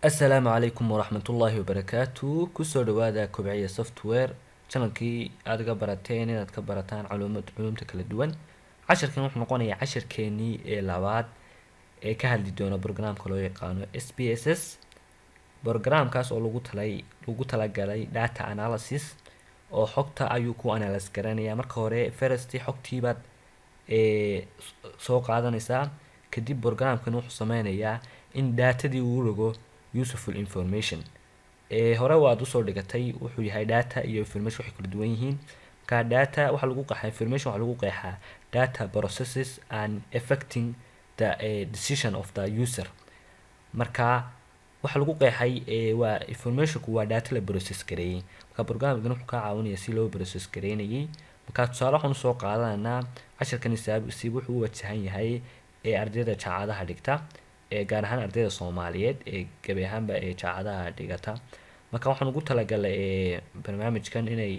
السلام عليكم ورحمة الله وبركاته. كسر دوادا كوبعية سوفتوير channelkii aad ga barateen inaad ka barataan culumta kala duwan. Casharkan wuxuu noqonayaa casharkeenii labaad ee ka hadli doona barnaamijka loo yaqaano SPSS. Barnaamijkaas oo lagu talagalay data analysis oo xogta ayuu ku analyze garanayaa. Marka hore first xogtii baad soo qaadanaysaa, kadib barnaamijkan wuxuu sameynayaa in datadii uu rogo useful information. hore waad usoo dhigatay wuxuu yahay data iyo information waxay kala duwan yihiin. Marka data waxa lagu qeexaa information waxa lagu qeexaa data processes and affecting the decision of the user. Marka waxa lagu qeexay waa informationku waa data la process gareeyay. Marka barnaamijkan wuxuu ka caawinayaa si loo process gareeyay. Marka tusaale waxaan soo qaadanaa casharkan si wuxuu u wajahan yahay ardayda jaamacadaha dhigta gaar ahaan ardayda Soomaaliyeed gabi ahaanba jaamacadaha dhigata. Marka waxaan ugu talagalay barnaamijkan inay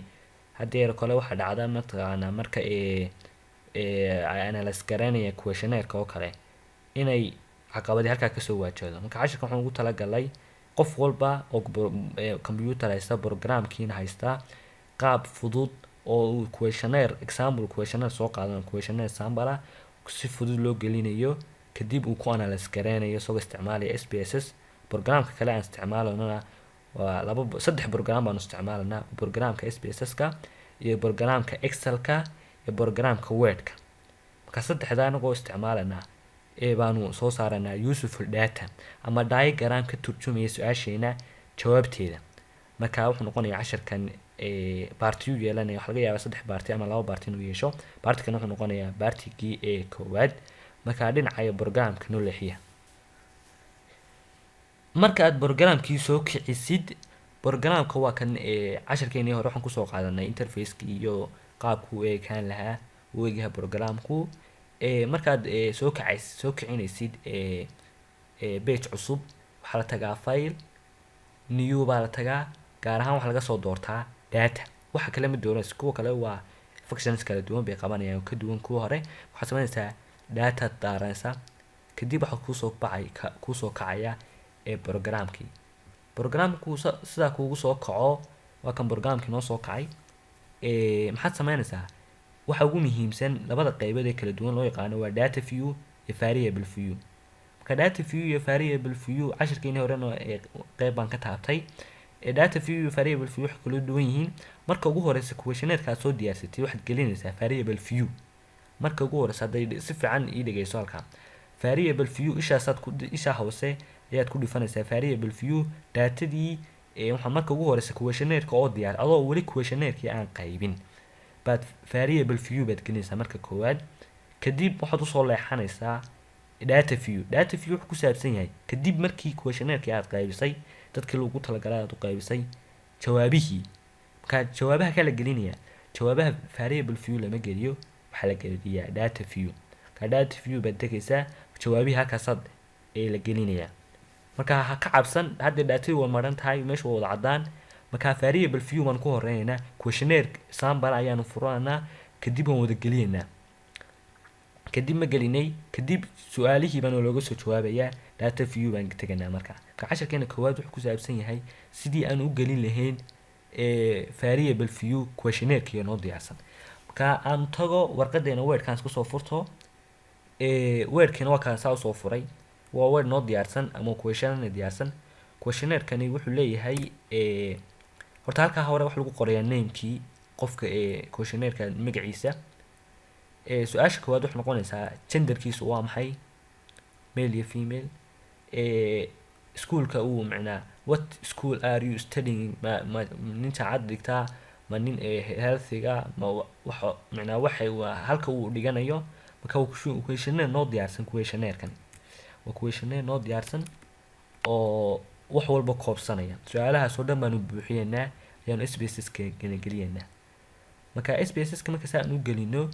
hadeer kale waxa dhacda mataqaana marka analyze garanaya questionnaire oo kale inay caqabado halka ka soo waajahdo. Marka casharkan waxaan ugu talagalay qof walba oo computer haysta programkiina haysta qaab fudud oo questionnaire example questionnaire soo qaadan questionnaire sample si fudud loo gelinayo kadib uu ku analyze garanayo soo isticmaalaya SPSS. Barnaamijka kale aan isticmaalana waa saddex barnaamij baan isticmaalnaa: barnaamijka SPSS-ka iyo barnaamijka Excel-ka iyo barnaamijka Word-ka. Marka saddexda anagoo isticmaalana baanu soo saaranaa useful data ama diagram ka turjumaya su'aasheena jawaabteeda. Marka wuxuu noqonayaa casharkan baartiyu yeelanaya. Waxa laga yaabaa saddex baarti ama laba baarti inuu yeesho. Baartigan wuxuu noqonayaa baartigii koowaad. Marka dhinaca barnaamijka noo leexiya. Marka aad barnaamijkii soo kicisid, barnaamijka waa kan casharkeenii hore waxaan ku soo qaadanay interface-kii iyo qaabku eegaan lahaa weegaha barnaamijku. Marka aad soo kicinaysid page cusub waxa la tagaa file new baa la tagaa. Gaar ahaan waxa laga soo doortaa data. waxa kale ma doonayso kuwa kale waa functions kala duwan bay qabanayaan ka duwan kuwa hore. Waxa sameynaysaa data daaraysa kadib waxa ku soo kacaya barnaamijkii. Barnaamijku sida kuugu soo kaco waa kan barnaamijkii noo soo kacay. maxaad sameynaysaa waxa ugu muhiimsan labada qaybood ee kala duwan loo yaqaano waa data view iyo variable view. Marka data view iyo variable view casharkeenii horena qayb baan ka taabtay. data view iyo variable view waxay kala duwan yihiin. Marka ugu horeysa questionnaire-ka soo diyaarsatay waxaad gelinaysaa variable view. marka ugu horeysa haday si fiican ii dhageyso halka variable view isha hoose ayaad ku dhifanaysaa variable view datadii waxa marka ugu horeysa questionnaire-ka oo diyaar adoo wali questionnaire-kii aan qaybin baad variable view baad gelinaysaa marka koowaad. kadib waxaad usoo leexanaysaa data view wuxuu ku saabsan yahay kadib markii questionnaire-kii aad qaybisay dadkii lagu talagalay aad u qaybisay jawaabihii. marka jawaabaha kala gelinaya jawaabaha variable view lama geliyo waxa la geliyaa data view. ka data view baad degaysaa jawaabihi halkaas la gelinaya. marka ha ka cabsan hadda data waa maran tahay meesha wada cadaan. marka variable view waan ku horeynaa questionnaire sample ayaanu furanaa kadib waan wada gelinaynaa. kadib ma gelinay kadib su'aalihii baan looga soo jawaabayaa data view baan taganaa. marka casharkeena koowaad wuxuu ku saabsan yahay sidii aan u gelin lahayn variable view questionnaire-kii noo diyaarsan. marka aan tago warqadeena Word-kan isku soo furto. Word-kina waa kaas soo furay waa Word noo diyaarsan ama questionnaire diyaarsan. questionnaire-kani wuxuu leeyahay horta halka hore wax lagu qorayaa name-kii qofka questionnaire-ka magaciisa. su'aasha koowaad wuxuu noqonaysaa gender-kiisu waa maxay male iyo female. schoolka uu macnaa what school are you studying nin jaamacad dhigtaa ma nin healthiga ma waxa macnaa waxa halka uu dhiganayo. marka questionnaire noo diyaarsan questionnaire-kan waa questionnaire noo diyaarsan oo wax walba koobsanaya. su'aalahaas oo dhan baanu buuxiyeynaa ayaan SPSS-ka gelinaynaa. marka SPSS-ka marka saan u gelino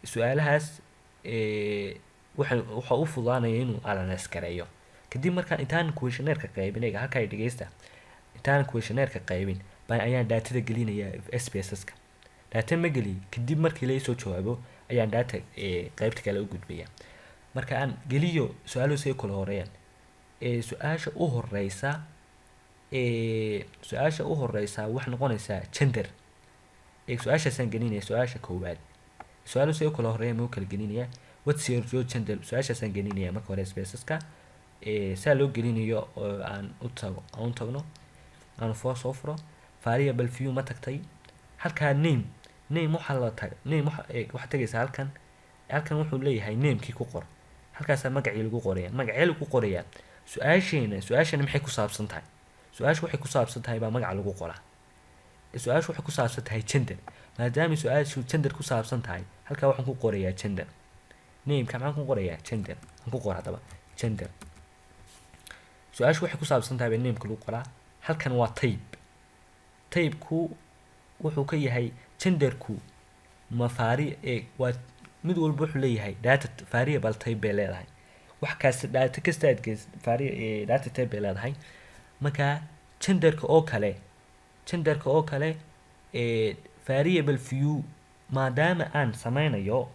su'aalahaas waxa u fududaanaya inuu analyze gareeyo. kadib markaan intaan questionnaire-ka qaybin halka ay dhageysta intaan questionnaire-ka qaybin baan ayaan data gelinayaa SPSS-ka. data ma geli kadib markii la soo jawaabo ayaan data qaybta kale u gudbaya. marka aan geliyo su'aaluhu say kala horeeyaan su-aasha u horeysa su-aasha u horeysa waxay noqonaysaa gender. su-aashaasaan gelinaya su-aasha koowaad. su-aalo si u kala horeeya ma u kala gelinaya. what's your gender, su-aashaasaan gelinaya marka hore spaceska. saa loo gelinayo oo aan u tagno aan soo furo variable view ma tagtay halkaa name waxaa la tag name waxaa tagaysaa halkan wuxuu leeyahay namekii ku qor. halkaasaa magacii lagu qoraya. magacee lagu qorayaa su-aashana maxay ku saabsan tahay? su-aasha waxay ku saabsan tahay baa magaca lagu qoraa. su-aasha waxay ku saabsan tahay gender. maadaama su-aashu gender ku saabsan tahay halkaa waxaan ku qorayaa gender. nameka maxaan ku qorayaa gender. aan ku qor haddaba gender. su-aashu waxay ku saabsan tahay baa nameka lagu qoraa. halkan waa type-ku wuxuu ka yahay genderku waa mid walba wuxuu leeyahay data variable type bay leedahay. wax kaas data kasta aad geys data type bay leedahay. marka genderka oo kale variable view maadaama aan sameynayo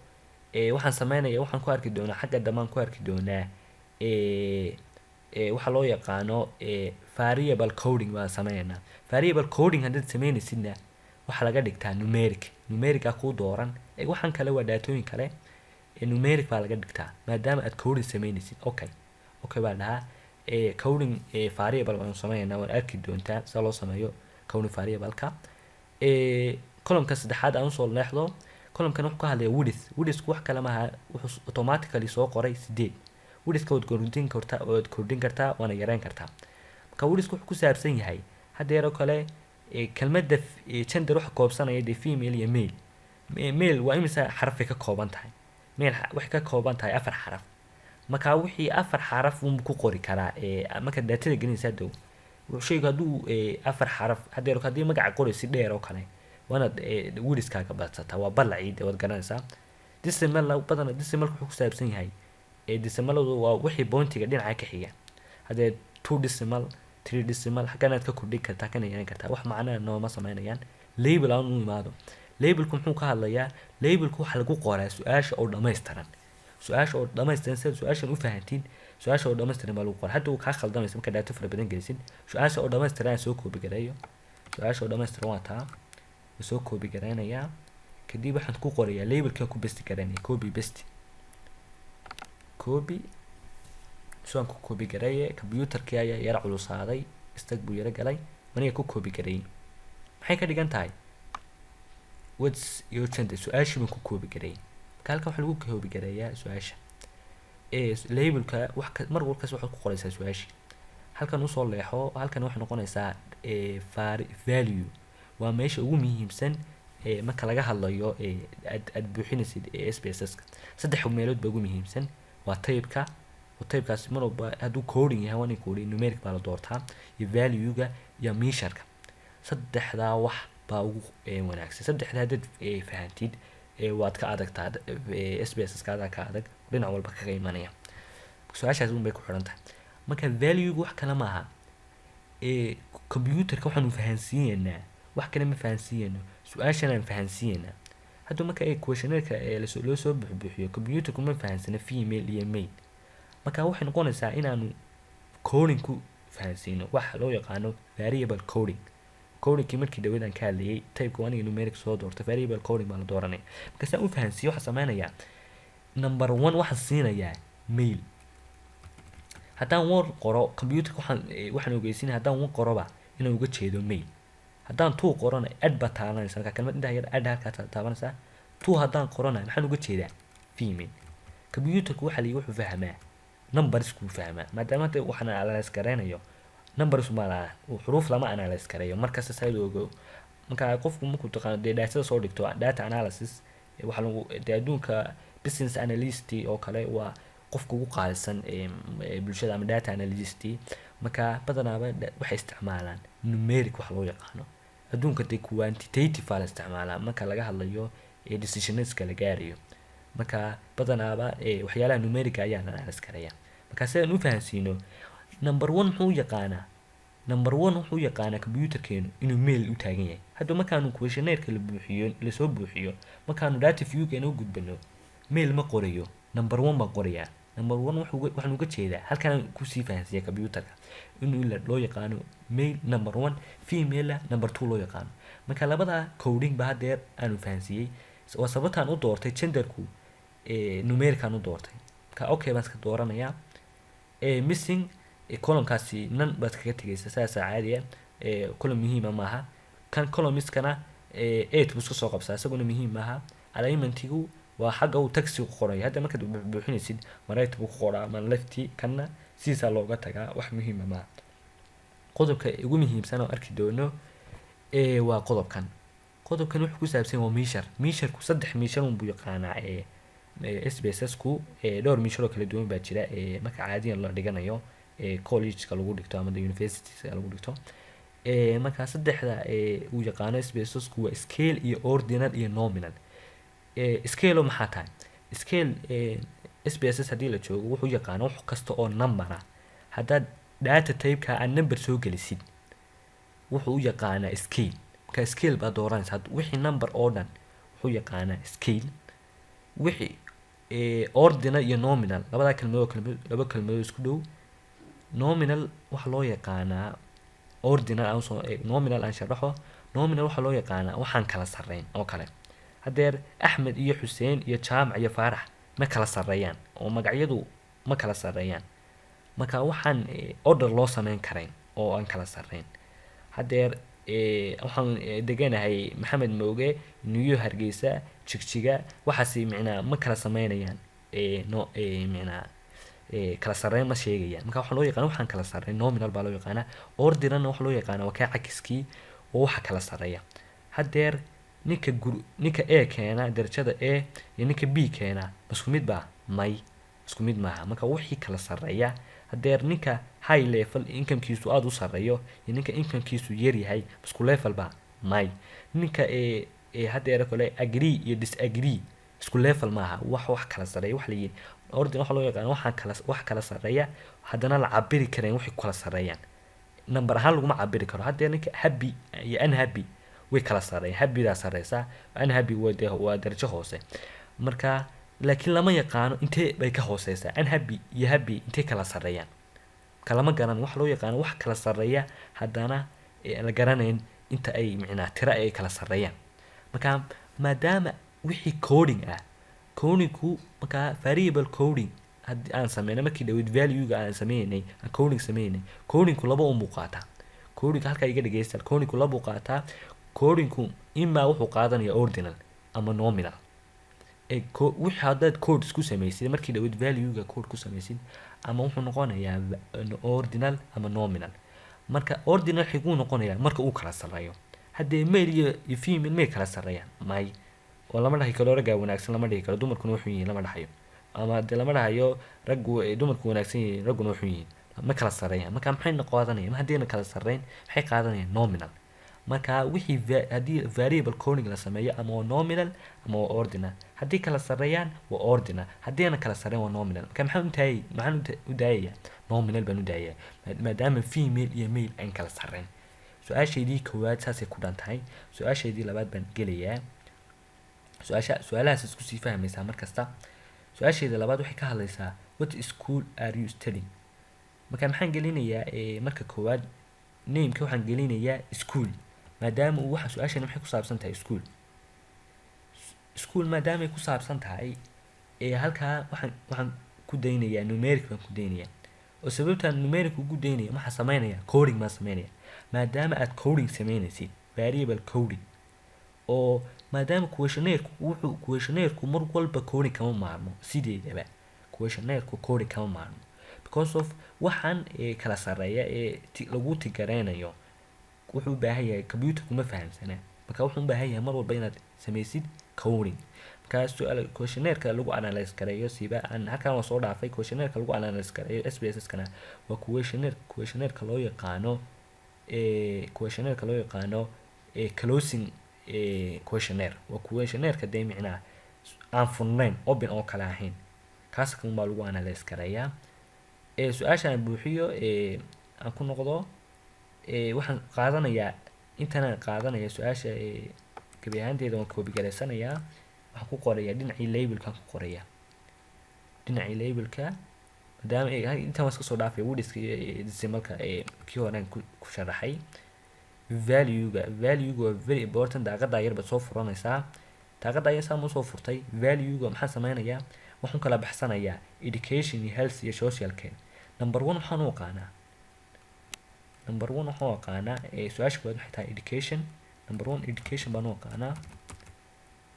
waxaan ku arki doonaa xagga dambe aan ku arki doonaa waxa loo yaqaano variable coding baan sameynaa. variable coding haddaad sameynaysidna waxaa laga dhigtaa numerica ku dooran. waxaan kale waa daatooyin kale numeric baa laga dhigtaa maadaama aad coding sameynaysid. okay baa dhahaa coding variable baan sameynaa. waan arki doontaa sida loo sameeyo coding variable-ka. column-ka saddexaad aan usoo leexdo. column-kan wuxuu ka hadlaya width wax kale maaha, wuxuu automatically soo qoray 8. width-ka waad kordhin kartaa waana yareyn kartaa. marka width wuxuu ku saabsan yahay haddeero kale kelmadda gender waxa koobsanaya dee female iyo male waa imisa xarafay ka kooban tahay. male waxay ka kooban tahay 4 xaraf. marka wixii 4 xaraf uu ku qori karaa marka daatada gelinaysa dow shaygu hadduu 4 xaraf haddeero haddii magaca qoraysi dheer oo kale waana width-kaaga badsataa waa balaciid waad garanaysaa. decimal badan decimal wuxuu ku saabsan yahay decimaladu waa wixii pointiga dhinaca ka xiga. haddee 2 decimal 3 decimal xaganaad ka kordhin kartaa kana yareyn kartaa. wax macnaa nooma sameynayaan. label aan u imaado. labelku muxuu ka hadlayaa? labelku waxa lagu qoraa su-aasha oo dhammaystiran. sida su-aashan u fahantiin su-aasha oo dhammaystiran baa lagu qoraa. hadda uu kaa khaldamaysa marka daato fara badan gelisid. su-aasha oo dhammaystiran soo koobi gareeyo. su-aasha oo dhammaystiran waa taa soo koobi gareynayaa. kadib waxaan ku qorayaa labelka ku besti garanaya copy soo ku copy gareeye. computerkii ayaa yara culusaaday istag buu yara galay maniga ku copy gareeyay. maxay ka dhigan tahay? what's your gender, su-aashii baan ku copy gareeyay. marka halkan waxaa lagu copy gareeyaa su-aasha labelka mar walkaas waxaad ku qoraysaa su-aashii. halkan usoo leexo. halkan waxay noqonaysaa value waa meesha ugu muhiimsan marka laga hadlayo aad buuxinaysid SPSS-ka. 3 meelood baa ugu muhiimsan. waa type-kaas mar walba hadduu coding yahay waa coding numeric baa la doortaa iyo value-ga iyo measure-ka. 3daa wax baa ugu wanaagsan. 3daa haddaad fahantid waad ka adagtaa SPSS-kaada ka adag dhinac walba kaga imanaya. su-aashaas un bay ku xiran tahay. marka value-gu wax kale maaha. computerka waxaanu fahansiinaynaa wax kale ma fahansiinayno. su-aashan aan fahansiinaynaa. hadda marka questionnaire-ka loo soo buuxiyo computerku ma fahansana female iyo male. marka waxay noqonaysaa inaanu coding ku fahansiino waxa loo yaqaano variable coding. codingkii markii dhaweyd aan ka hadlayay type-ka aniga numeric soo doortay variable coding baa la dooranaya. marka saan u fahansiiyo waxaan sameynayaa number 1 waxaan siinayaa male. haddaan word qoro computerka waxaan ogeysiinaya haddaan word qoroba inaan uga jeedo male. haddaan 2 qorona add baa taabanaysa. marka kelmad intaa yar add halkaa taabanaysaa. 2 haddaan qorona maxaan uga jeedaa female. computerku wuxuu fahmaa numbers ku fahmaa maadaama waxaan analyze gareynayo numbers ma xuruuf lama analyze gareeyo markaas sayd ogo. marka qofku markuu taqaan data soo dhigto data analysis waxa lagu adduunka business analyst oo kale waa qofku ugu qaalisan bulshada ama data analyst. marka badanaaba waxay isticmaalaan numeric wax loo yaqaano. adduunka quantitative la isticmaalaa marka laga hadlayo decisions kala gaarayo. marka badanaaba waxyaalaha numeric ayaa la analyze gareeyaa. marka si aan u fahansiino number 1 wuxuu yaqaanaa computerkeenu inuu male u taagan yahay. hadda markaanu questionnaire-ka la soo buuxiyo markaanu data view-keena u gudbino male ma qorayo number 1 baan qorayaa. number 1 waxaan uga jeedaa halkaan ku sii fahansiya computerka inuu loo yaqaano male number 1 female number 2 loo yaqaano marka labada coding ba hadeer aanu fahansiyay waa sababtaan u doortay genderku numerican u doortay ka okay baan iska dooranayaa missing column-kaasi nan baad kaga tagaysa saas caadiya column muhiim maaha kan columniskana 8 buu soo qabsaa isaguna muhiim maaha alignmentigu waa xagga uu taxi ku qoray hadda markaad buuxinaysid right buu ku qoraa ama left kana siisa looga tagaa wax muhiim maaha qodobka ugu muhiimsan oo arki doono waa qodobkan wuxuu ku saabsan waa measure-ku saddex measure buu yaqaanaa SPSS-ku dhowr measure oo kala duwan baa jira marka caadiyan la dhiganayo college-ka lagu dhigto ama university-ga lagu dhigto marka saddexda uu yaqaano SPSS-ku waa scale iyo ordinal iyo nominal scale maxaa tahay scale SPSS hadii la joogo wuxuu yaqaano wax kasta oo number ah haddaad data type-ka aan number soo gelisid wuxuu u yaqaanaa scale marka scale baa dooranaysa wixii number oo dhan wuxuu yaqaanaa scale wixii ordinal iyo nominal labada kelmadood isku dhow nominal waxa loo yaqaanaa ordinal nominal aan sharaxo nominal waxa loo yaqaanaa waxaan kala sareyn oo kale hadeer Axmed iyo Xuseen iyo Jaamac iyo Faarax ma kala sareeyaan oo magacyadu ma kala sareeyaan marka waxaan order loo sameyn karayn oo aan kala sareyn hadeer waxaan deganahay Maxamed Mooge New Hargeysa Jigjiga waxaasi macnaa ma kala sameynayaan macnaa kala sareyn ma sheegayaan marka waxa loo yaqaan waxaan kala sareyn nominal baa loo yaqaana ordinal waxa loo yaqaana waa ka cakiskii oo waxa kala sareeya hadeer ninka A keena darajada A iyo ninka B keena isku mid baa may isku mid maaha marka wixii kala sareeya hadeer ninka high level income-kiisu aad u sareeyo iyo ninka income-kiisu yar yahay isku level ba may ninka hadeer kale agree iyo disagree isku level maaha wax kala sareeya wax la yiri ordinal waxa loo yaqaan wax kala sareeya hadana la cabiri kareen wixii kala sareeyaan number ahaan lagu ma cabiri karo hadeer ninka happy iyo unhappy way kala sareeyaan happy da sareysa unhappy waa darajo hoose marka laakiin lama yaqaano intee bay ka hooseysaa unhappy iyo happy intee kala sareeyaan kalama garan wax loo yaqaan wax kala sareeya hadana la garanayn inta ay macnaa tira ay kala sareeyaan marka maadaama wixii coding ah coding-ku marka variable coding haddii aan sameeyno markii dhawid value-ga aan sameeynay coding sameeynay coding-ku laba u muuqata coding halka iga dhageysta coding-ku laba u qaata coding-ku ima wuxuu qaadanaya ordinal ama nominal wixii haddaad code isku samaysid markii dhawid value-ga code ku samaysid ama wuxuu noqonayaa ordinal ama nominal marka ordinal xiguu noqonayaa marka uu kala sareeyo haddii male iyo female may kala sareeyaan may oo lama dhahi karo ragga wanaagsan lama dhihi karo dumarkuna wuxuu yihiin lama dhahayo ama de lama dhahayo raggu dumarku wanaagsan yihiin ragguna wuxuu yihiin ma kala sareeyaan marka maxay noqonayaan haddii kala sareyn maxay qaadanayaan nominal marka wixii hadii variable coding la sameeyo ama nominal ama ordinal hadii kala sareeyaan waa ordinal hadii kala sareeyaan waa nominal marka maxaan u daayaya nominal baan u daayaya maadaama female iyo male aan kala sareyn su'aashaydii koowaad saasay ku dhantahay su'aashaydii labaad baan gelayaa su'aalahaas isku sii fahmaysaa markasta su'aashayda labaad waxay ka hadlaysaa what school are you studying marka maxaan gelinayaa marka koowaad name-ka waxaan gelinayaa school maadaama uu waxa su'aashani maxay ku saabsan tahay school maadaama ay ku saabsan tahay halkaa waxaan ku daynayaa numeric baan ku daynayaa oo sababtaan numeric ugu daynaya maxaa sameynaya coding ma sameynaya maadaama aad coding sameynaysid variable coding oo maadaama questionnaire-ku mar walba coding kama maarmo sideedaba questionnaire-ku coding kama maarmo because of waxaan kala sareeya lagu tigareynayo wuxuu u baahan yahay computer kuma fahamsana marka wuxuu u baahan yahay mar walba inaad sameysid coding marka su'aal questionnaire-ka lagu analyze gareeyo siba aan halkaan waa soo dhaafay questionnaire-ka lagu analyze gareeyo SPSS-kana waa questionnaire-ka loo yaqaano closing questionnaire waa questionnaire-ka de micnaa aan furnayn open oo kala ahayn kaas kan baa lagu analyze gareeyaa su'aasha aan buuxiyo aan ku noqdo waxaan qaadanayaa intaan qaadanaya su'aasha gabi ahaanteeda waan copy garaysanayaa waxaan ku qorayaa dhinacii label-ka ku qorayaa dhinacii label-ka maadaama intaan waan iska soo dhaafay widthska iyo decimalka kii horaan ku sharaxay. Value-ga waa very important. daaqada yar baad soo furanaysaa, daaqada ayaan saa soo furtay. Value-ga maxaan sameynayaa, waxaan kala baxsanayaa education iyo health iyo social care. number 1 waxaan u aqaanaa su-aasha koowaad waxay tahay education. number 1 education baan u aqaanaa,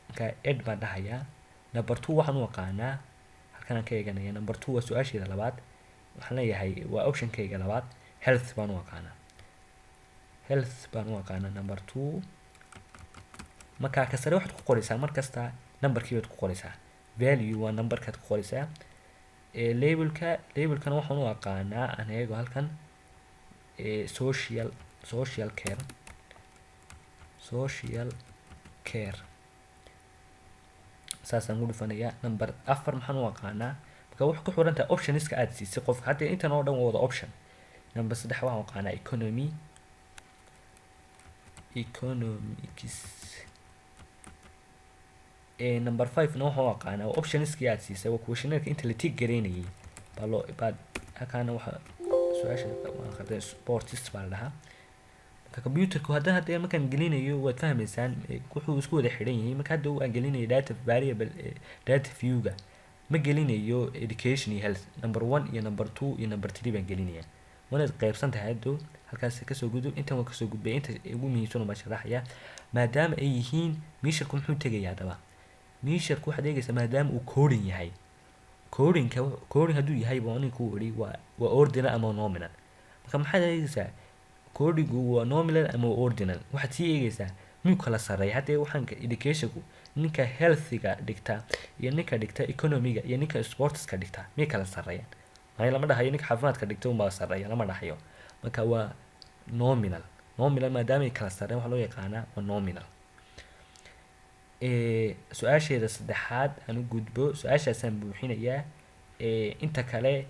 marka ed baan dhahayaa. number 2 waxaan u aqaanaa, halkan aan ka eeganaya. number 2 waa su-aasheeda labaad, waxaan leeyahay waa optionkayga labaad, health baan u aqaanaa. number 2. marka ka sare waxaad ku qoraysaa markasta numberkii baad ku qoraysaa. value waa numberkaad ku qoraysaa. labelkana waxaan u aqaanaa aan eego halkan social care saasaan u dhufanayaa. number 4 maxaan u aqaanaa, marka wax ku xiran tahay optionska aad siisay qofka. hadda intan oo dhan waa wada option. number 3 waxaan u aqaanaa economics. number 5 na waxaan u aqaanaa optionskii aad siisay, waa questionnaire inta la tig gareynayay baad halkaana waxa su-aasha waan qarday sports baa la dhahaa. marka computerku hadda markaan gelinayo waad fahmaysaan wuxuu isku wada xiran yahay. marka hadda waan gelinayo data variable data view-ga ma gelinayo education iyo health. number 1 iyo number 2 iyo number 3 baan gelinayaa. wanaad qaybsan tahay hadda halkaas kasoo gudub. intan waan kasoo gudbay, inta ugu muhiimsan baan sharaxayaa. maadaama ay yihiin meesharku muxuu tegayaa hadaba. meesharku waxaad eegaysaa maadaama uu coding yahay. coding hadduu yahay waa ninku wari waa ordinal ama nominal. marka maxaad eegaysaa, codingu waa nominal ama ordinal. waxaad sii eegaysaa miyuu kala sareeya. hadda waxaan educationku ninka healthiga dhigta iyo ninka dhigta economiga iyo ninka sportska dhigta miyay kala sareeyaan. lama dhahayo ninka caafimaadka dhigta unbaa sareeya, lama dhahayo. marka waa nominal maadaama ay kala sareen waxaa loo yaqaanaa waa nominal. su-aasheeda saddexaad aan u gudbo, su-aashaasaan buuxinayaa. inta kale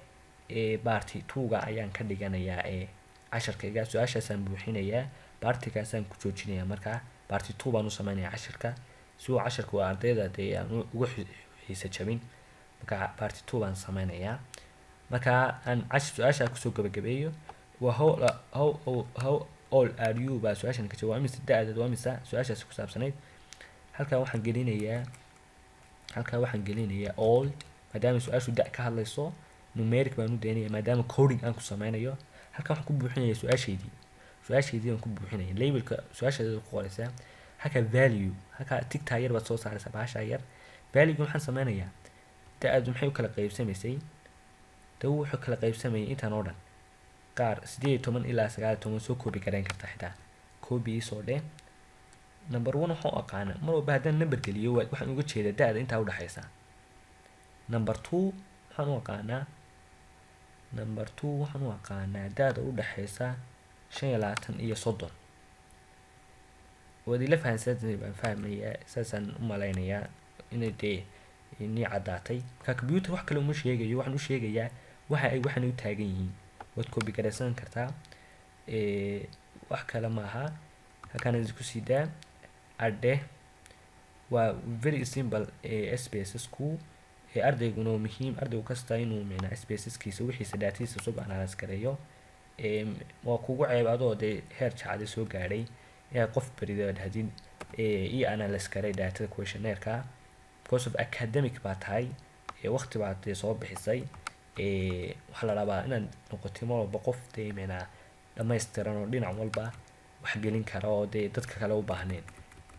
barty 2ga ayaan ka dhiganayaa casharkayga. su-aashaasaan buuxinayaa, bartigaasaan ku joojinayaa. markaa barty 2 baan u sameynayaa casharka si uu casharka waa ardayda dee aan uga xiisa jabin. marka barty 2 baan sameynayaa. marka aan su-aashaa kusoo gabagabeeyo waa how old are you baa su-aashan ka jawaab. imise da-deed waa imise su-aashaasi ku saabsanayd. halkaa waxaan gelinayaa all maadaama su-aashu da ka hadlayso. numeric baan u daynaya maadaama coding aan ku sameynayo. halkaa waxaan ku buuxinayaa su-aasheydii baan ku buuxinaya. labelka su-aasheeda ku qoraysaa. halkaa value, halkaa tigtaa yar baad soo saaraysaa bahashaa yar. value-ga waxaan sameynayaa da-adu maxay u kala qaybsamaysay. dawo wuxuu kala qaybsamayay intaan oo dhan. qaar 18 ilaa 19 soo koobi gareyn kartaa xitaa. koobi soo dheh. number 1 waxaan u aqaanaa mar walba haddaan number geliyo waxaan uga jeedaa da-da intaa u dhaxaysa. number 2 waxaan u aqaanaa da-da u dhaxaysa 25 iyo 30. waad ila fahansantahay baan fahmayaa, saasaan u malaynayaa inay dee inii caddaatay. marka computer wax kale uma sheegayo, waxaan u sheegayaa waxaan u taagan yihiin. waad copy garaysan kartaa, wax kale maaha. halkaan isku sii daa adhe waa very simple. spacesku ardayguna waa muhiim, ardaygu kasta inuu micnaa spaceskiisa wixiisa daatiisa soo analyze gareeyo. waa kugu ceeb adoo dee heer jacadi soo gaadhay qof berido dhahdin iyo analyze garay daatada questionnaire-ka because of academic baa tahay. waqti baad dee soo bixisay. waxaa la rabaa inaad noqotay mar walba qof dee micnaa dhammaystiran oo dhinac walba wax gelin kara oo dee dadka kale u baahneen.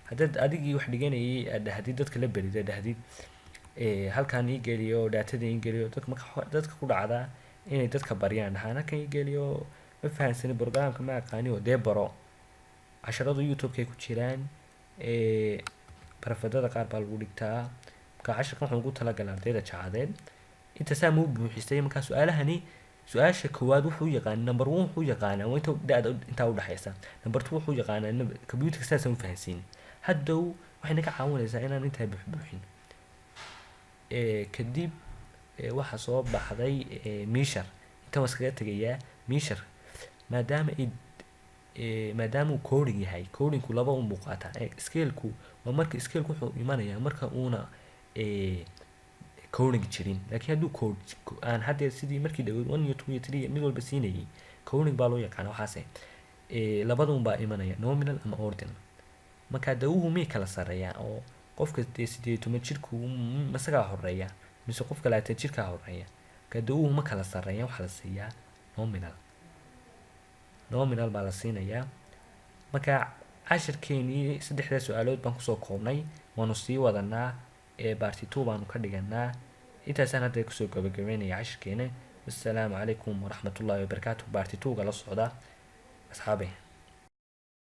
haddaad adigii wax dhiganayay aad dhahdid dadka la berido dhahdid halkaan ii geliyo daatada ii geliyo, dadka ku dhacdaa inay dadka baryaan dhahaan halkan ii geliyo ma fahansanin programka ma aqaani oo dee baro. casharada youtube-kay ku jiraan, barafadada qaar baa lagu dhigtaa. marka casharkan waxaan ugu talagalay ardayda jacadeed. inta saa muu buuxisay. markaa su-aalahani su-aasha koowaad wuxuu yaqaanaa number 1 wuxuu yaqaanaa waa inta da-da intaa u dhaxaysa. number 2 wuxuu yaqaanaa computerka saasaan u fahansiin. haddow waxay naga caawinaysaa inaan intaa buuxbuuxin. kadib waxaa soo baxday measure. intan waa iskaga tegayaa measure maadaama uu coding yahay. codingku laba un buu qaataa. scaleku waa marka scaleku wuxuu imanayaa marka uuna coding jirin. Laakiin hadduu aan hadda sidii markii dhaweyd 1 iyo 2 iyo 3 mid walba siinayay, coding baa loo yaqaana waxaase. Labadun baa imanaya, nominal ama ordinal. Marka dawuhu miyay kala sareeyaan oo qofka 18 jirku masagaa horeeya mise qofka 20 jirka horeeya? Marka dawuhu ma kala sareeyaan, waxa la siiyaa nominal. Nominal baa la siinayaa. Marka cashirkeennii 3 su'aalood baan kusoo koobnay, waanu sii wadanaa part 2 baanu ka dhiganaa. Intaasaan hadda kusoo gabagabeynaya cashirkeena. Assalaamu calaykum waraxmatullaahi wabarakaatuh. Part 2 ga la socda asxaabe.